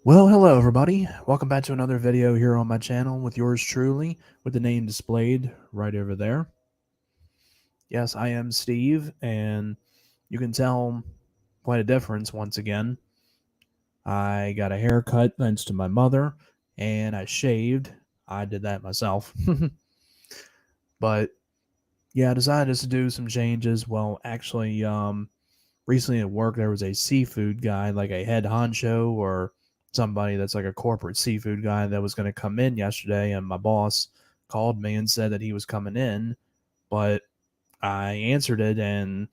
Well, hello everybody. Welcome back to another video here on my channel with yours truly, with the name displayed right over there. Yes, I am Steve, and you can tell quite a difference once again. I got a haircut thanks to my mother, and I shaved. I did that myself. But yeah, I decided just to do some changes. Well, actually, recently at work there was a seafood guy, like a head honcho or somebody that's like a corporate seafood guy that was going to come in yesterday, and my boss called me and said that he was coming in, but I answered it, and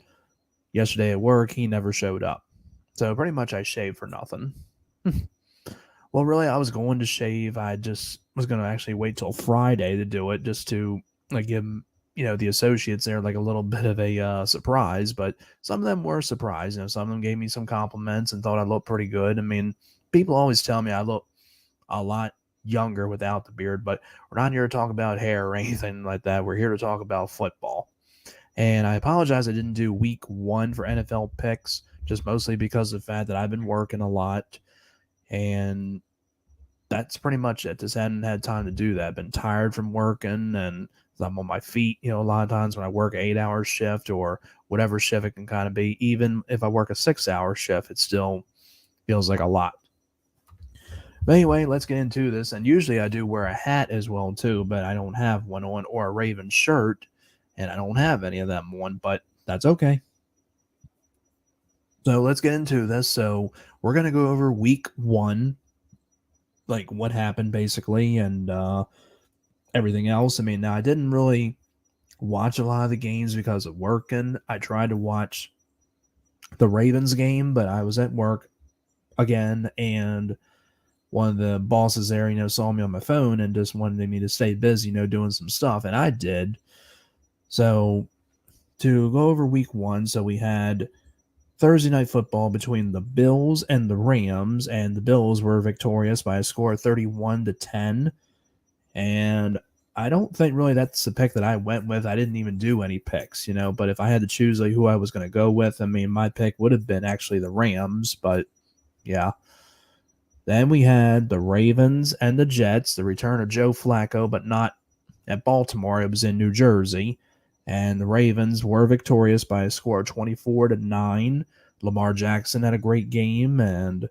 yesterday at work he never showed up. So pretty much I shaved for nothing. Well, really, I was going to shave. I just was going to actually wait till Friday to do it, just to like give the associates there like a little bit of a surprise. But some of them were surprised. Some of them gave me some compliments and thought I looked pretty good. I mean, people always tell me I look a lot younger without the beard, but we're not here to talk about hair or anything like that. We're here to talk about football. And I apologize I didn't do week one for NFL picks, just mostly because of the fact that I've been working a lot, and that's pretty much it. Just hadn't had time to do that. Been tired from working, and I'm on my feet, a lot of times when I work an 8 hour shift or whatever shift it can kind of be. Even if I work a 6 hour shift, it still feels like a lot. But anyway, let's get into this. And usually I do wear a hat as well too, but I don't have one on, or a Raven shirt, and I don't have any of them on, but that's okay. So let's get into this. So we're gonna go over week one, like what happened basically, and everything else. I mean, now I didn't really watch a lot of the games because of working. I tried to watch the Ravens game, but I was at work again, and one of the bosses there, saw me on my phone and just wanted me to stay busy, doing some stuff, and I did. So to go over week one, so we had Thursday night football between the Bills and the Rams, and the Bills were victorious by a score of 31-10. And I don't think really that's the pick that I went with. I didn't even do any picks, but if I had to choose like who I was going to go with, I mean, my pick would have been actually the Rams, but yeah. Then we had the Ravens and the Jets, the return of Joe Flacco, but not at Baltimore. It was in New Jersey. And the Ravens were victorious by a score of 24-9. Lamar Jackson had a great game, and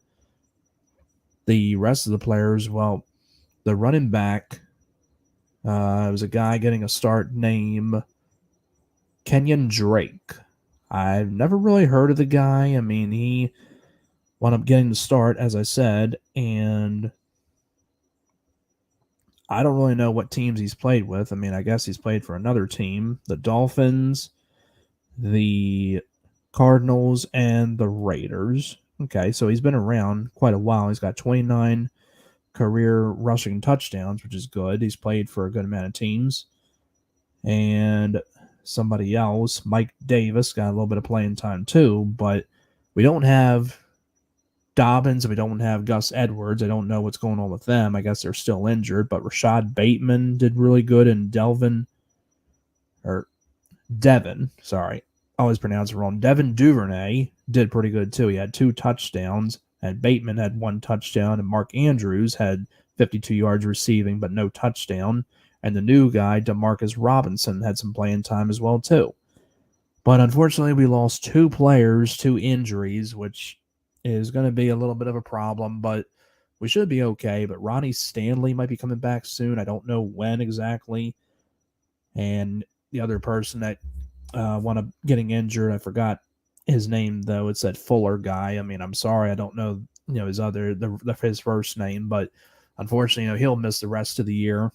the rest of the players, well, the running back, it was a guy getting a start named Kenyon Drake. I've never really heard of the guy. I mean, he wound up getting the start, as I said, and I don't really know what teams he's played with. I mean, I guess he's played for another team, the Dolphins, the Cardinals, and the Raiders. Okay, so he's been around quite a while. He's got 29 career rushing touchdowns, which is good. He's played for a good amount of teams. And somebody else, Mike Davis, got a little bit of playing time too, but we don't have Dobbins and we don't have Gus Edwards. I don't know what's going on with them. I guess they're still injured, but Rashad Bateman did really good, and Devin, sorry, I always pronounce it wrong. Devin Duvernay did pretty good too. He had 2 touchdowns, and Bateman had 1 touchdown, and Mark Andrews had 52 yards receiving, but no touchdown. And the new guy, Demarcus Robinson, had some playing time as well too. But unfortunately, we lost 2 players to injuries, which is going to be a little bit of a problem, but we should be okay. But Ronnie Stanley might be coming back soon. I don't know when exactly. And the other person that wound up getting injured, I forgot his name though. It's that Fuller guy. I mean, I'm sorry, I don't know his first name, but unfortunately, he'll miss the rest of the year.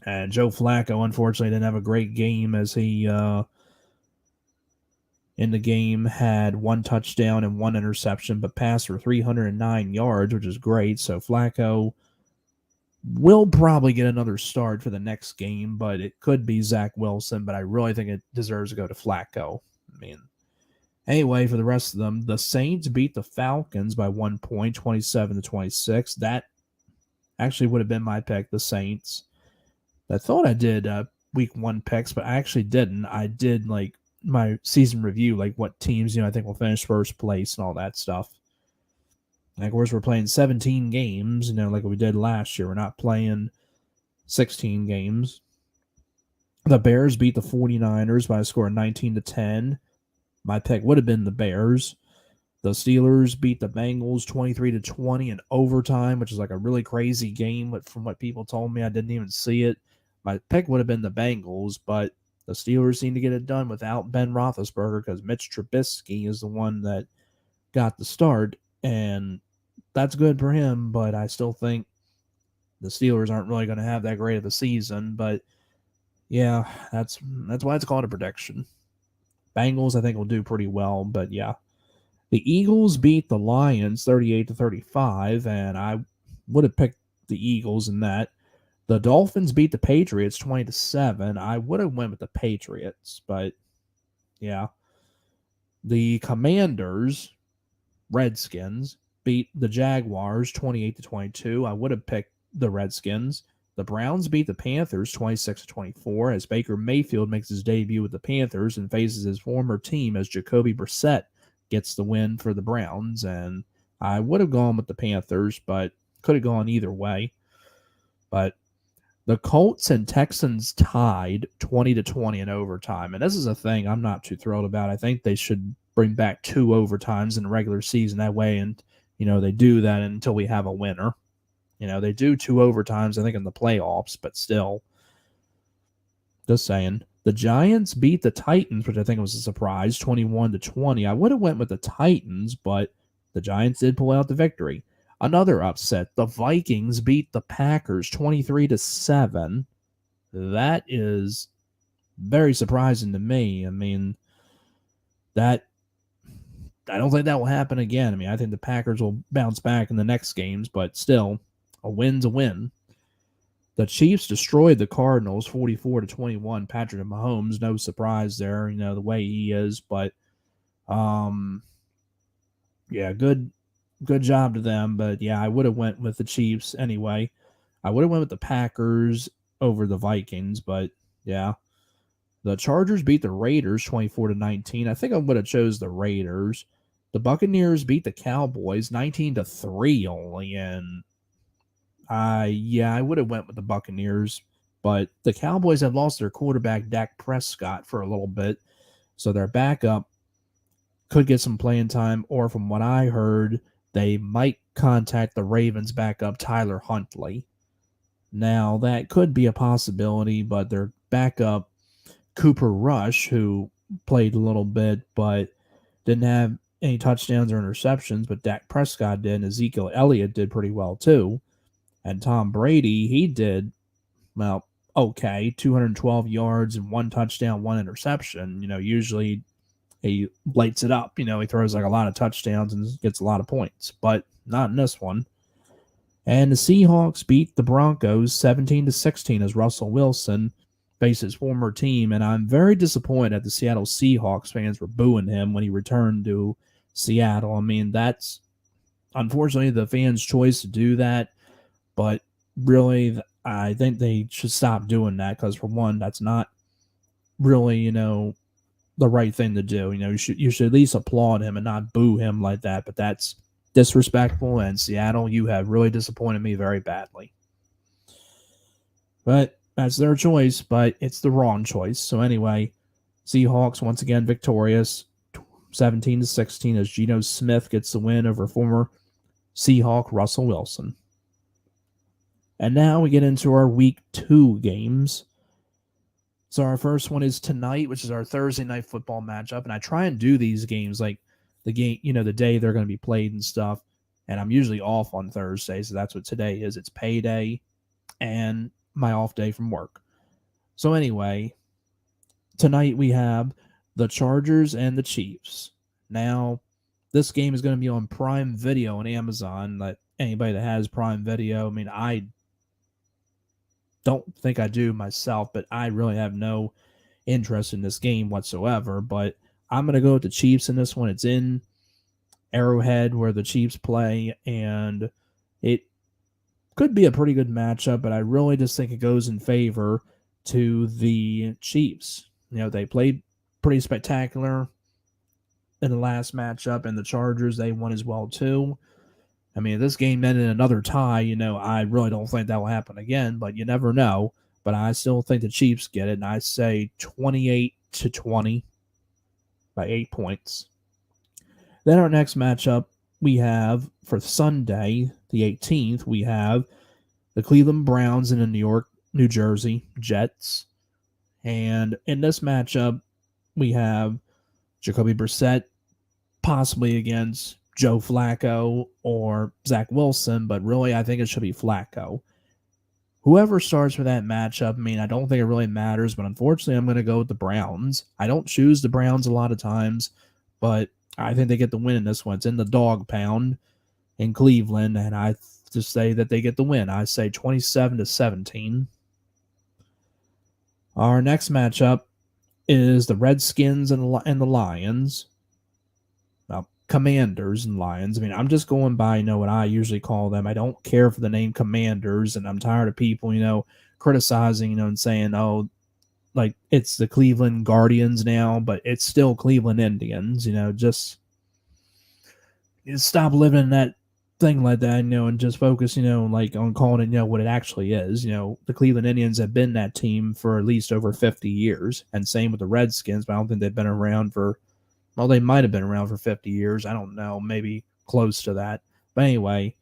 And Joe Flacco, unfortunately, didn't have a great game, as he in the game had 1 touchdown and 1 interception, but passed for 309 yards, which is great. So Flacco will probably get another start for the next game, but it could be Zach Wilson, but I really think it deserves to go to Flacco. I mean, anyway, for the rest of them, the Saints beat the Falcons by 1 point, 27-26. That actually would have been my pick, the Saints. I thought I did week 1 picks, but I actually didn't. I did like my season review, like what teams, I think will finish first place and all that stuff. And of course, we're playing 17 games, like we did last year. We're not playing 16 games. The Bears beat the 49ers by a score of 19-10. My pick would have been the Bears. The Steelers beat the Bengals 23-20 in overtime, which is like a really crazy game. But from what people told me, I didn't even see it. My pick would have been the Bengals, but the Steelers seem to get it done without Ben Roethlisberger because Mitch Trubisky is the one that got the start, and that's good for him. But I still think the Steelers aren't really going to have that great of a season. But yeah, that's why it's called a prediction. Bengals, I think, will do pretty well, but yeah. The Eagles beat the Lions 38-35, and I would have picked the Eagles in that. The Dolphins beat the Patriots 20-7. I would have went with the Patriots, but yeah. The Commanders, Redskins, beat the Jaguars 28-22. I would have picked the Redskins. The Browns beat the Panthers 26-24 as Baker Mayfield makes his debut with the Panthers and faces his former team as Jacoby Brissett gets the win for the Browns. And I would have gone with the Panthers, but could have gone either way. But the Colts and Texans tied 20-20 in overtime. And this is a thing I'm not too thrilled about. I think they should bring back 2 overtimes in the regular season that way. And, they do that until we have a winner. They do 2 overtimes, I think, in the playoffs, but still. Just saying. The Giants beat the Titans, which I think was a surprise, 21-20. I would have went with the Titans, but the Giants did pull out the victory. Another upset. The Vikings beat the Packers 23-7. That is very surprising to me. I mean, I don't think that will happen again. I mean, I think the Packers will bounce back in the next games, but still, a win's a win. The Chiefs destroyed the Cardinals 44-21. Patrick Mahomes, no surprise there, the way he is, but yeah, good job to them. But yeah, I would have went with the Chiefs anyway. I would have went with the Packers over the Vikings, but yeah. The Chargers beat the Raiders 24-19. I think I would have chose the Raiders. The Buccaneers beat the Cowboys 19-3 only, and I would have went with the Buccaneers, but the Cowboys have lost their quarterback Dak Prescott for a little bit, so their backup could get some playing time, or from what I heard, they might contact the Ravens backup Tyler Huntley. Now, that could be a possibility, but their backup Cooper Rush, who played a little bit but didn't have any touchdowns or interceptions, but Dak Prescott did, and Ezekiel Elliott did pretty well too. And Tom Brady, he did, well, okay, 212 yards and 1 touchdown, 1 interception. Usually he lights it up. He throws like a lot of touchdowns and gets a lot of points, but not in this one. And the Seahawks beat the Broncos 17-16 as Russell Wilson faced his former team. And I'm very disappointed that the Seattle Seahawks fans were booing him when he returned to Seattle. I mean, that's unfortunately the fans' choice to do that. But really, I think they should stop doing that because, for one, that's not really, the right thing to do. You should at least applaud him and not boo him like that. But that's disrespectful, and Seattle, you have really disappointed me very badly. But that's their choice, but it's the wrong choice. So anyway, Seahawks once again victorious, 17-16 as Geno Smith gets the win over former Seahawk Russell Wilson. And now we get into our Week 2 games. So our first one is tonight, which is our Thursday night football matchup. And I try and do these games like the game, the day they're going to be played and stuff. And I'm usually off on Thursday, so that's what today is. It's payday and my off day from work. So anyway, tonight we have the Chargers and the Chiefs. Now, this game is going to be on Prime Video on Amazon. Like anybody that has Prime Video, I mean, I don't think I do myself, but I really have no interest in this game whatsoever. But I'm going to go with the Chiefs in this one. It's in Arrowhead where the Chiefs play, and it could be a pretty good matchup, but I really just think it goes in favor to the Chiefs. They played pretty spectacular in the last matchup, and the Chargers, they won as well too. I mean, if this game ended in another tie, I really don't think that will happen again, but you never know. But I still think the Chiefs get it, and I say 28-20 by 8 points. Then our next matchup we have for Sunday, the 18th, we have the Cleveland Browns and the New Jersey Jets. And in this matchup, we have Jacoby Brissett possibly against Joe Flacco or Zach Wilson, but really I think it should be Flacco. Whoever starts for that matchup, I mean, I don't think it really matters, but unfortunately I'm going to go with the Browns. I don't choose the Browns a lot of times, but I think they get the win in this one. It's in the dog pound in Cleveland, and I just say that they get the win. I say 27-17. Our next matchup is the Redskins and the Lions. Well, Commanders and Lions. I mean, I'm just going by, what I usually call them. I don't care for the name Commanders, and I'm tired of people, criticizing, and saying, oh, like it's the Cleveland Guardians now, but it's still Cleveland Indians, just stop living in that thing like that, and just focus, like on calling it, what it actually is. The Cleveland Indians have been that team for at least over 50 years, and same with the Redskins, but I don't think they've been around for, well, they might have been around for 50 years. I don't know, maybe close to that. But anyway,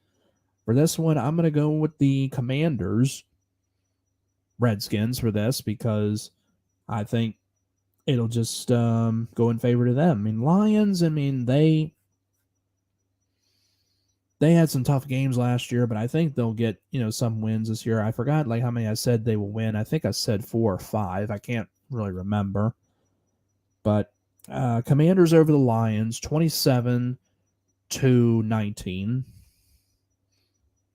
for this one, I'm going to go with the Commanders, Redskins for this, because I think it'll just go in favor to them. I mean, Lions, I mean, they had some tough games last year, but I think they'll get, some wins this year. I forgot like how many I said they will win. I think I said 4 or 5. I can't really remember. But Commanders over the Lions, 27-19.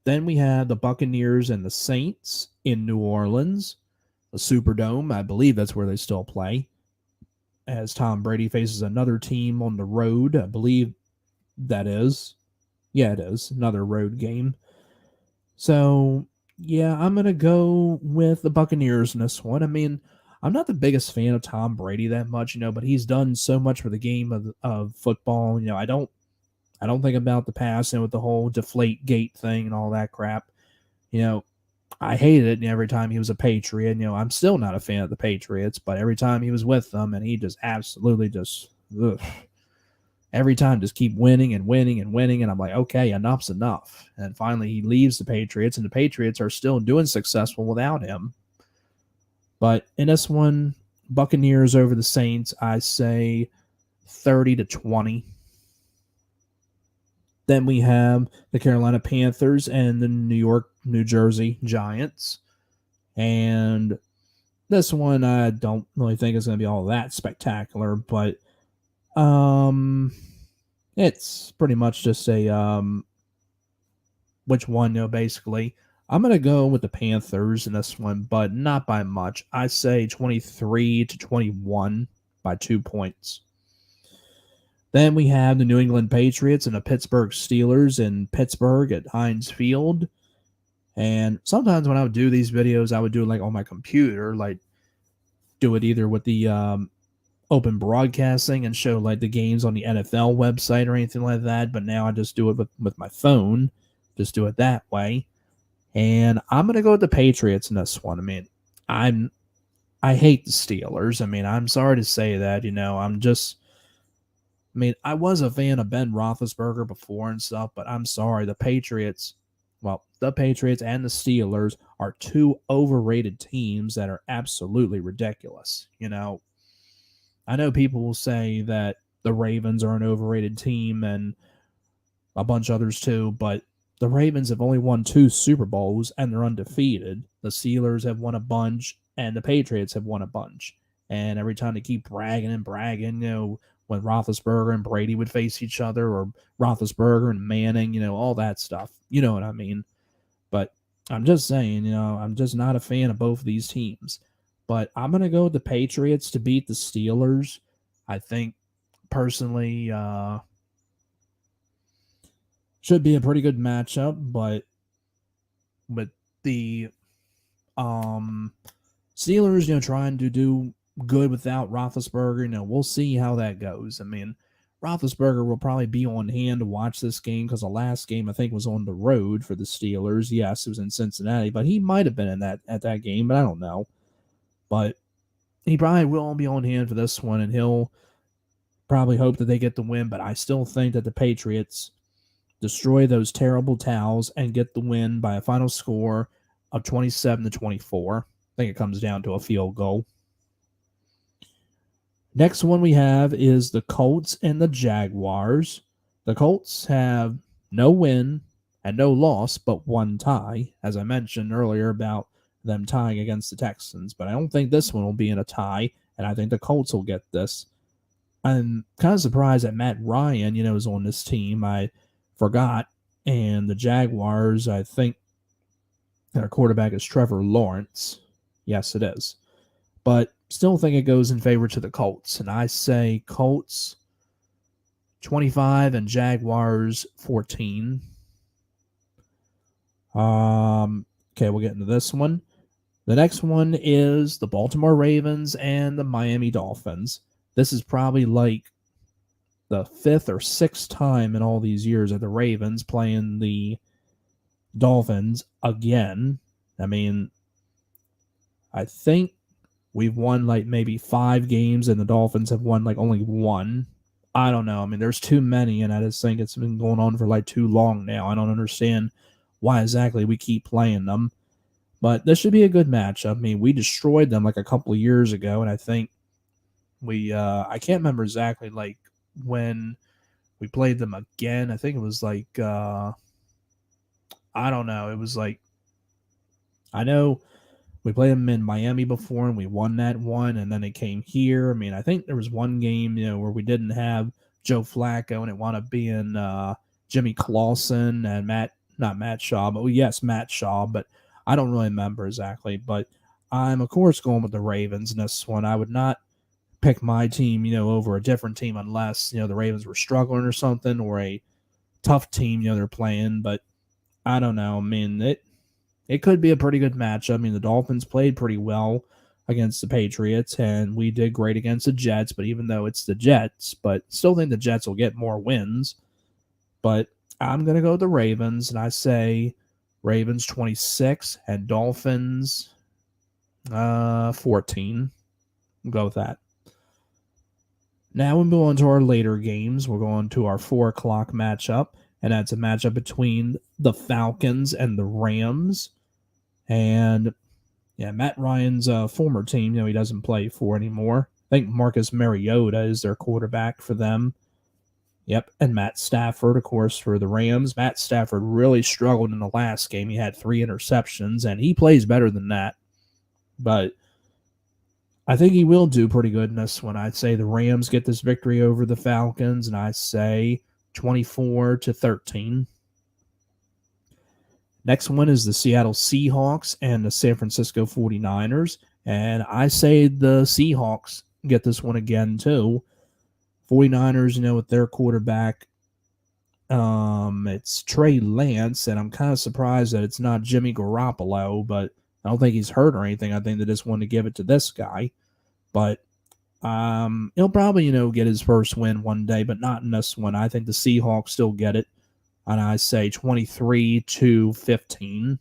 Then we had the Buccaneers and the Saints in New Orleans, the Superdome. I believe that's where they still play. As Tom Brady faces another team on the road. I believe that is. Yeah, it is. Another road game. So, yeah, I'm going to go with the Buccaneers in this one. I mean, I'm not the biggest fan of Tom Brady that much, but he's done so much for the game of football. I don't think about the past and with the whole deflate gate thing and all that crap. I hated it every time he was a Patriot. I'm still not a fan of the Patriots, but every time he was with them, and he just absolutely just every time just keep winning and winning and winning, and I'm like, okay, enough's enough. And finally he leaves the Patriots, and the Patriots are still doing successful without him. But in this one, Buccaneers over the Saints, I say 30-20. Then we have the Carolina Panthers and the New Jersey Giants. And this one I don't really think is going to be all that spectacular, but it's pretty much just a which one, basically. I'm going to go with the Panthers in this one, but not by much. I say 23-21 by 2 points. Then we have the New England Patriots and the Pittsburgh Steelers in Pittsburgh at Heinz Field. And sometimes when I would do these videos, I would do it like on my computer, like do it either with the open broadcasting and show like the games on the NFL website or anything like that. But now I just do it with my phone, just do it that way. And I'm going to go with the Patriots in this one. I mean, I hate the Steelers. I mean, I'm sorry to say that, I was a fan of Ben Roethlisberger before and stuff, but I'm sorry. The Patriots and the Steelers are two overrated teams that are absolutely ridiculous. I know people will say that the Ravens are an overrated team and a bunch of others too, but the Ravens have only won 2 Super Bowls and they're undefeated. The Steelers have won a bunch and the Patriots have won a bunch. And every time they keep bragging, when Roethlisberger and Brady would face each other, or Roethlisberger and Manning, all that stuff. You know what I mean? But I'm just saying, I'm just not a fan of both of these teams. But I'm going to go with the Patriots to beat the Steelers. I think, personally, should be a pretty good matchup. But with the Steelers, trying to do good without Roethlisberger, we'll see how that goes. I mean, Roethlisberger will probably be on hand to watch this game because the last game I think was on the road for the Steelers. Yes, it was in Cincinnati, but he might have been in that at that game, but I don't know. But he probably will be on hand for this one, and he'll probably hope that they get the win. But I still think that the Patriots destroy those terrible towels and get the win by a final score of 27-24. I think it comes down to a field goal. Next one we have is the Colts and the Jaguars. The Colts have no win and no loss, but one tie, as I mentioned earlier about them tying against the Texans. But I don't think this one will be in a tie, and I think the Colts will get this. I'm kind of surprised that Matt Ryan, is on this team. I forgot. And the Jaguars, I think their quarterback is Trevor Lawrence. Yes, it is. But still think it goes in favor to the Colts. And I say Colts 25 and Jaguars 14. Okay, we'll get into this one. The next one is the Baltimore Ravens and the Miami Dolphins. This is probably like the 5th or 6th time in all these years that the Ravens playing the Dolphins again. I mean, I think we've won like maybe 5 games and the Dolphins have won like only 1. I don't know. I mean, there's too many, and I just think it's been going on for like too long now. I don't understand why exactly we keep playing them. But this should be a good matchup. I mean, we destroyed them like a couple of years ago, and I think I can't remember exactly like when we played them again. I think it was like I don't know. It was like, I know we played them in Miami before and we won that one, and then they came here. I mean, I think there was one game, where we didn't have Joe Flacco and it wound up being Jimmy Clausen and not Matt Shaw, but yes, Matt Shaw, but I don't really remember exactly. But I'm, of course, going with the Ravens in this one. I would not pick my team, over a different team unless, the Ravens were struggling or something, or a tough team, they're playing. But I don't know. I mean, it could be a pretty good matchup. I mean, the Dolphins played pretty well against the Patriots, and we did great against the Jets. But even though it's the Jets, but still think the Jets will get more wins. But I'm going to go with the Ravens, and I say Ravens 26 and Dolphins 14. We'll go with that. Now we move on to our later games. We're going to our 4 o'clock matchup, and that's a matchup between the Falcons and the Rams. And yeah, Matt Ryan's former team, he doesn't play for anymore. I think Marcus Mariota is their quarterback for them. Yep, and Matt Stafford, of course, for the Rams. Matt Stafford really struggled in the last game. He had 3 interceptions, and he plays better than that. But I think he will do pretty good in this one. I'd say the Rams get this victory over the Falcons, and I say 24-13. Next one is the Seattle Seahawks and the San Francisco 49ers. And I say the Seahawks get this one again, too. 49ers, with their quarterback, it's Trey Lance, and I'm kind of surprised that it's not Jimmy Garoppolo, but I don't think he's hurt or anything. I think they just want to give it to this guy. But he'll probably, get his first win one day, but not in this one. I think the Seahawks still get it. And I say 23-15.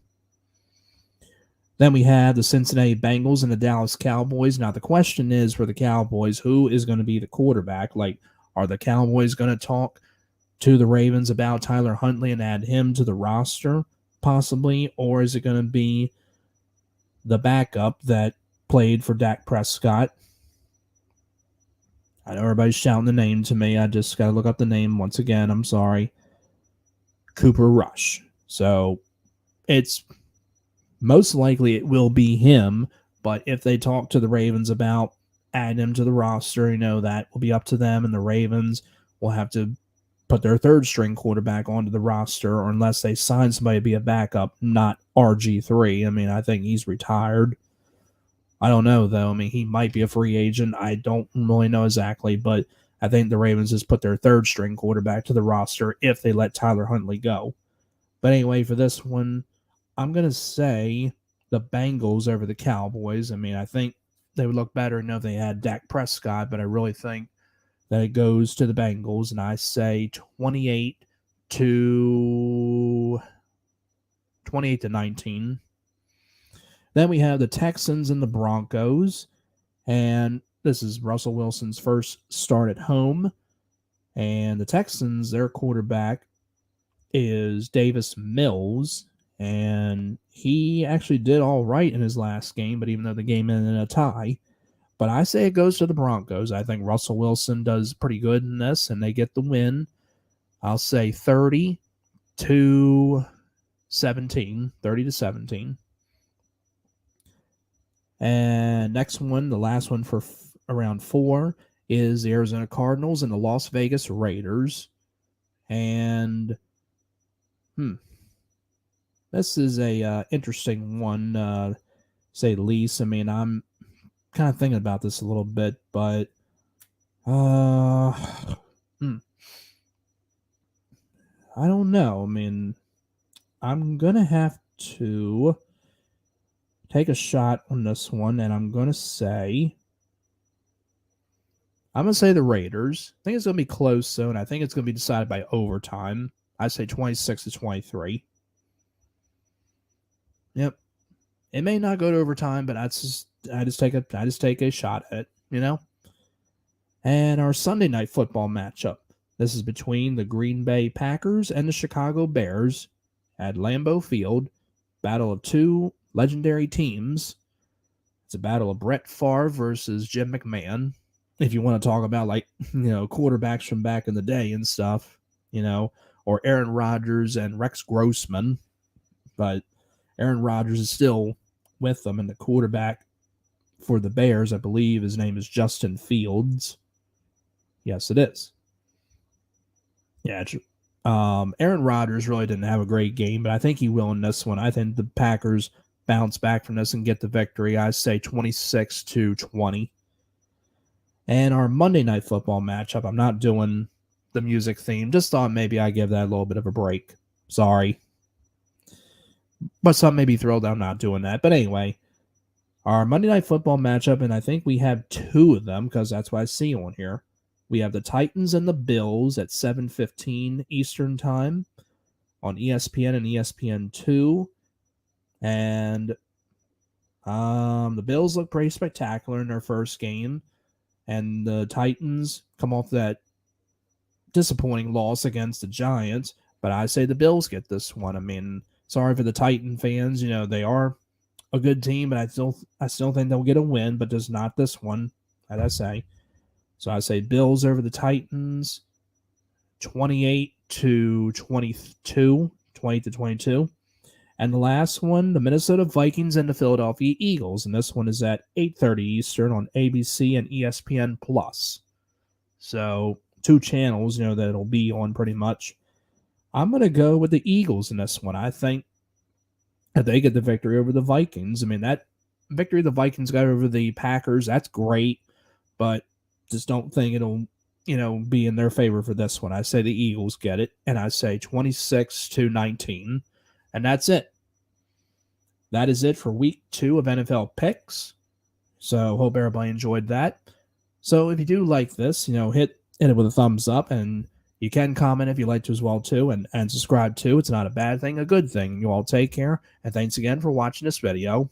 Then we have the Cincinnati Bengals and the Dallas Cowboys. Now, the question is for the Cowboys, who is going to be the quarterback? Like, are the Cowboys going to talk to the Ravens about Tyler Huntley and add him to the roster, possibly? Or is it going to be the backup that played for Dak Prescott? I know everybody's shouting the name to me. I just got to look up the name once again. I'm sorry. Cooper Rush. So it's most likely it will be him, but if they talk to the Ravens about adding him to the roster, that will be up to them, and the Ravens will have to put their third string quarterback onto the roster, or unless they sign somebody to be a backup, not RG3. I mean, I think he's retired. I don't know, though. I mean, he might be a free agent. I don't really know exactly, but I think the Ravens just put their third string quarterback to the roster if they let Tyler Huntley go. But anyway, for this one, I'm going to say the Bengals over the Cowboys. I mean, I think they would look better if they had Dak Prescott, but I really think that it goes to the Bengals, and I say 28 to 19. Then we have the Texans and the Broncos, and this is Russell Wilson's first start at home. And the Texans, their quarterback is Davis Mills, and he actually did all right in his last game, but even though the game ended in a tie. But I say it goes to the Broncos. I think Russell Wilson does pretty good in this, and they get the win. I'll say 30 to 17. And next one, the last one for round 4, is the Arizona Cardinals and the Las Vegas Raiders. And this is a interesting one, say the least. I mean, I'm kind of thinking about this a little bit, but I don't know. I mean, I'm gonna have to take a shot on this one, and I'm gonna say the Raiders. I think it's gonna be close, though, and I think it's gonna be decided by overtime. I say 26 to 23. Yep. It may not go to overtime, but I just take a shot at it, you know? And our Sunday night football matchup. This is between the Green Bay Packers and the Chicago Bears at Lambeau Field. Battle of two legendary teams. It's a battle of Brett Favre versus Jim McMahon. If you want to talk about, like, quarterbacks from back in the day and stuff, or Aaron Rodgers and Rex Grossman. But Aaron Rodgers is still with them, and the quarterback for the Bears, I believe his name is Justin Fields. Yes, it is. Yeah, Aaron Rodgers really didn't have a great game, but I think he will in this one. I think the Packers bounce back from this and get the victory. I say 26 to 20. And our Monday Night Football matchup, I'm not doing the music theme. Just thought maybe I give that a little bit of a break. Sorry. But some may be thrilled I'm not doing that. But anyway, our Monday Night Football matchup, and I think we have 2 of them because that's what I see on here. We have the Titans and the Bills at 7:15 Eastern Time on ESPN and ESPN2. And the Bills look pretty spectacular in their first game. And the Titans come off that disappointing loss against the Giants. But I say the Bills get this one. I mean, sorry for the Titan fans. They are a good team, but I still think they'll get a win, but just not this one, as I say. So I say Bills over the Titans, 28 to 22, 20 to 22. And the last one, the Minnesota Vikings and the Philadelphia Eagles. And this one is at 8:30 Eastern on ABC and ESPN Plus. So 2 channels, that it'll be on pretty much. I'm going to go with the Eagles in this one. I think that they get the victory over the Vikings. I mean, that victory the Vikings got over the Packers, that's great. But just don't think it'll, be in their favor for this one. I say the Eagles get it, and I say 26 to 19. And that's it. That is it for week 2 of NFL picks. So hope everybody enjoyed that. So if you do like this, hit it with a thumbs up, and you can comment if you like to as well too, and subscribe too. It's not a bad thing, a good thing. You all take care, and thanks again for watching this video.